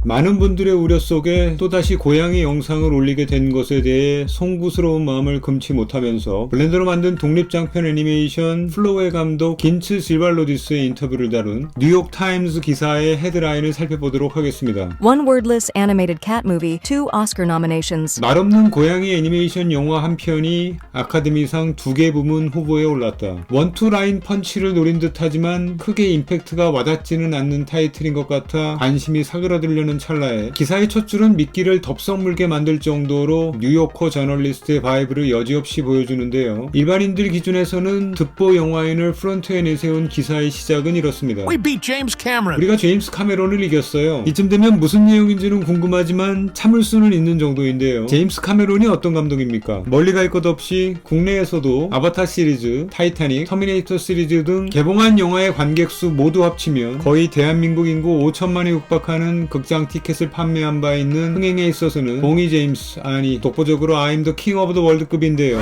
많은 분들의 우려 속에 또다시 고양이 영상을 올리게 된 것에 대해 송구스러운 마음을 금치 못하면서 블렌더로 만든 독립장편 애니메이션 플로우의 감독 긴츠 질발로디스의 인터뷰를 다룬 뉴욕타임즈 기사의 헤드라인을 살펴보도록 하겠습니다. One wordless animated cat movie, 2 Oscar nominations. 말없는 고양이 애니메이션 영화 한 편이 아카데미상 2개 부문 후보에 올랐다. 원투 라인 펀치를 노린 듯하지만 크게 임팩트가 와닿지는 않는 타이틀인 것 같아 관심이 사그라들려는 찰나에 기사의 첫 줄은 미끼를 덥석 물게 만들 정도로 뉴요커 저널리스트의 바이브를 여지없이 보여주는데요. 일반인들 기준에서는 득보 영화인을 프런트에 내세운 기사의 시작은 이렇습니다. We beat James Cameron. 우리가 제임스 카메론을 이겼어요. 이쯤 되면 무슨 내용인지는 궁금하지만 참을 수는 있는 정도인데요. 제임스 카메론이 어떤 감독입니까? 멀리 갈 것 없이 국내에서도 아바타 시리즈, 타이타닉, 터미네이터 시리즈 등 개봉한 영화의 관객수 모두 합치면 거의 대한민국 인구 5천만에 육박하는 극장 티켓을 판매한 바 있는 흥행에 있어서는 봉이 제임스, 아니 독보적으로 I'm the king of the world급인데요.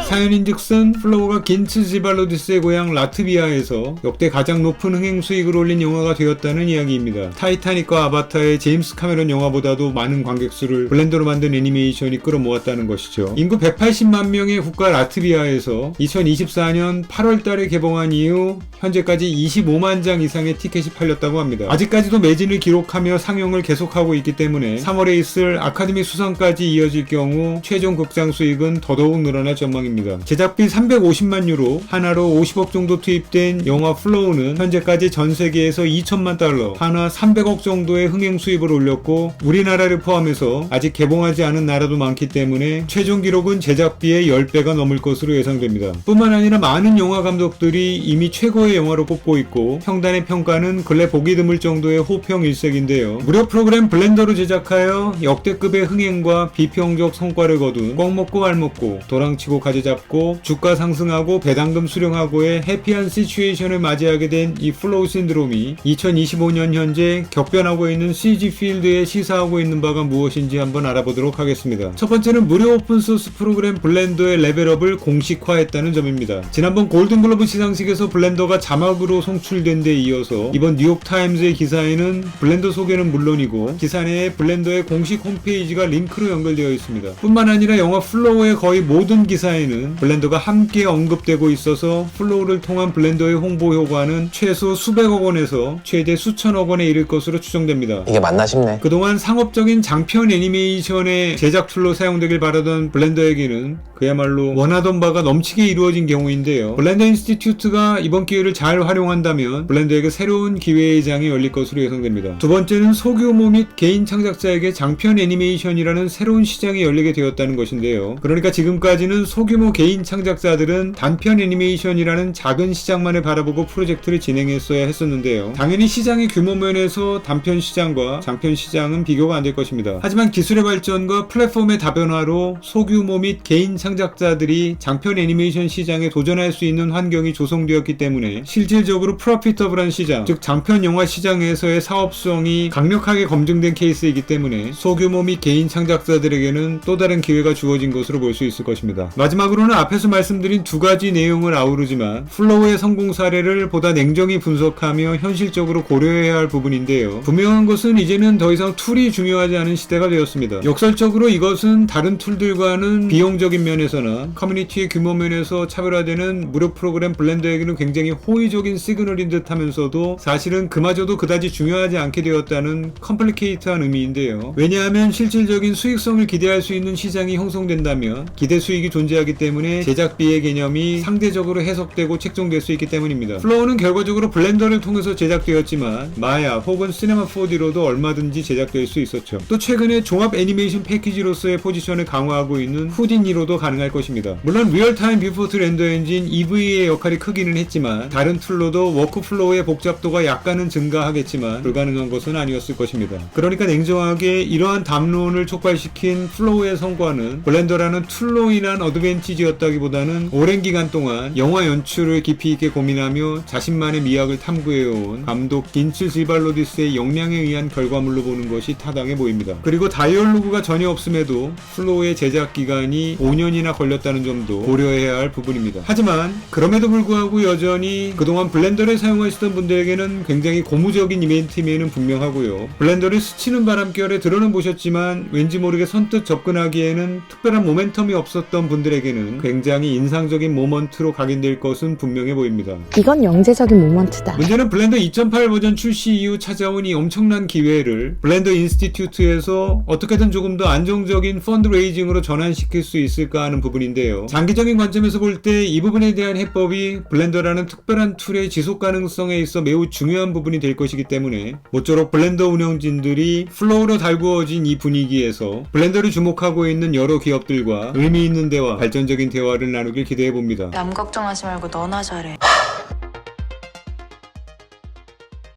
사연인즉슨 플로우가 긴츠 지발로디스의 고향 라트비아에서 역대 가장 높은 흥행 수익을 올린 영화가 되었다는 이야기입니다. 타이타닉과 아바타의 제임스 카메론 영화보다도 많은 관객수를 블렌더로 만든 애니메이션이 끌어모았다는 것이죠. 인구 180만 명의 국가 라트비아에서 2024년 8월 달에 개봉한 이후 현재까지 25만 장 이상의 티켓이 팔렸다고 합니다. 아직까지도 매진을 기록하며 상영을 계속하고 있기 때문에 3월에 있을 아카데미 수상까지 이어질 경우 최종 극장 수익은 더더욱 늘어날 전망입니다. 제작비 350만 유로, 하나로 50억 정도 투입된 영화 플로우는 현재까지 전 세계에서 2천만 달러, 하나 300억 정도의 흥행 수입을 올렸고 우리나라를 포함해서 아직 개봉하지 않은 나라도 많기 때문에 최종 기록은 제작비의 10배가 넘을 것으로 예상됩니다. 뿐만 아니라 많은 영화 감독들이 이미 최고의 영화로 꼽고 있고 평단의 평가는 근래 보기 드물 정도의 호평 일색인데요. 무료 프로그램 블렌더로 제작하여 역대급의 흥행과 비평적 성과를 거둔 꽉 먹고 말 먹고 도랑치고 가지 잡고 주가 상승하고 배당금 수령하고의 해피한 시츄에이션을 맞이하게 된 이 플로우 신드롬이 2025년 현재 격변하고 있는 CG 필드에 시사하고 있는 바가 무엇인지 한번 알아보도록 하겠습니다. 첫 번째는 무료 오픈소스 프로그램 블렌더의 레벨업을 공식화했다는 점입니다. 지난번 골든글로브 시상식에서 블렌더가 자막으로 송출된 데 이어서 이번 뉴욕타임즈의 기사에는 블렌더 소개는 물론이고 기사 내에 블렌더의 공식 홈페이지가 링크로 연결되어 있습니다. 뿐만 아니라 영화 플로우의 거의 모든 기사에는 블렌더가 함께 언급되고 있어서 플로우를 통한 블렌더의 홍보 효과는 최소 수백억 원에서 최대 수천억 원에 이를 것으로 추정됩니다. 이게 맞나 싶네. 그동안 상업적인 장편 애니메이션의 제작 툴로 사용되길 바라던 블렌더에게는 그야말로 원하던 바가 넘치게 이루어진 경우인데요. 블렌더 인스티튜트가 이번 기회를 잘 활용한다면 블렌더에게 새로운 기회의 장이 열릴 것으로 예상됩니다. 두 번째는 소규모 및 개인 창작자에게 장편 애니메이션이라는 새로운 시장이 열리게 되었다는 것인데요. 그러니까 지금까지는 소규모 개인 창작자들은 단편 애니메이션이라는 작은 시장만을 바라보고 프로젝트를 진행했어야 했었는데요. 당연히 시장의 규모 면에서 단편 시장과 장편 시장은 비교가 안 될 것입니다. 하지만 기술의 발전과 플랫폼의 다변화로 소규모 및 개인 창작자들이 장편 애니메이션 시장에 도전할 수 있는 환경이 조성되었기 때문에 실질적으로 프로피터블한 시장, 즉 장편 영화 시장에서의 사업성이 강력하게 검증된 케이스이기 때문에 소규모 및 개인 창작자들에게는 또 다른 기회가 주어진 것으로 볼 수 있을 것입니다. 마지막으로는 앞에서 말씀드린 두 가지 내용을 아우르지만 플로우의 성공 사례를 보다 냉정히 분석하며 현실적으로 고려해야 할 부분인데요. 분명한 것은 이제는 더 이상 툴이 중요하지 않은 시대가 되었습니다. 역설적으로 이것은 다른 툴들과는 비용적인 면에서나 커뮤니티의 규모 면에서 차별화되는 무료 프로그램 블렌더에게는 굉장히 호의적인 시그널인 듯 하면서도 사실은 그마저도 그다지 중요하지 않게 되었다는 컴플리케이트한 의미인데요. 왜냐하면 실질적인 수익성을 기대할 수 있는 시장이 형성된다면 기대 수익이 존재하기 때문에 제작비의 개념이 상대적으로 해석되고 책정될 수 있기 때문입니다. 플로우는 결과적으로 블렌더를 통해서 제작되었지만 마야 혹은 시네마 4D로도 얼마든지 제작될 수 있었죠. 또 최근에 종합 애니메이션 패키지로서의 포지션을 강화하고 있는 후디니로도 가능할 것입니다. 물론 리얼타임 뷰포트 렌더 엔진 EV의 역할이 크기는 했지만 다른 툴로도 워크플로우의 복잡도가 약간은 증가하겠지만 불가능한 것은 아니었을 것입니다. 그러니까 냉정하게 이러한 담론을 촉발시킨 플로우의 성과는 블렌더라는 툴로 인한 어드밴티지 CG였다기보다는 오랜 기간 동안 영화 연출을 깊이 있게 고민하며 자신만의 미학을 탐구해온 감독 긴츠 지발로디스의 역량에 의한 결과물로 보는 것이 타당해 보입니다. 그리고 다이얼로그가 전혀 없음에도 플로우의 제작 기간이 5년이나 걸렸다는 점도 고려해야 할 부분입니다. 하지만 그럼에도 불구하고 여전히 그동안 블렌더를 사용하시던 분들에게는 굉장히 고무적인 이벤트임에는 분명하고요. 블렌더를 스치는 바람결에 들어는 보셨지만 왠지 모르게 선뜻 접근하기에는 특별한 모멘텀이 없었던 분들에게는 굉장히 인상적인 모먼트로 각인될 것은 분명해 보입니다. 이건 영재적인 모먼트다. 문제는 블렌더 2.8 버전 출시 이후 찾아온 이 엄청난 기회를 블렌더 인스티튜트에서 어떻게든 조금 더 안정적인 펀드레이징으로 전환시킬 수 있을까 하는 부분인데요. 장기적인 관점에서 볼 때 이 부분에 대한 해법이 블렌더라는 특별한 툴의 지속 가능성에 있어 매우 중요한 부분이 될 것이기 때문에 모쪼록 블렌더 운영진들이 플로우로 달구어진 이 분위기에서 블렌더를 주목하고 있는 여러 기업들과 의미 있는 대화, 발전적인 대화를 나누길 기대해 봅니다. 남 걱정하지 말고 너나 잘해.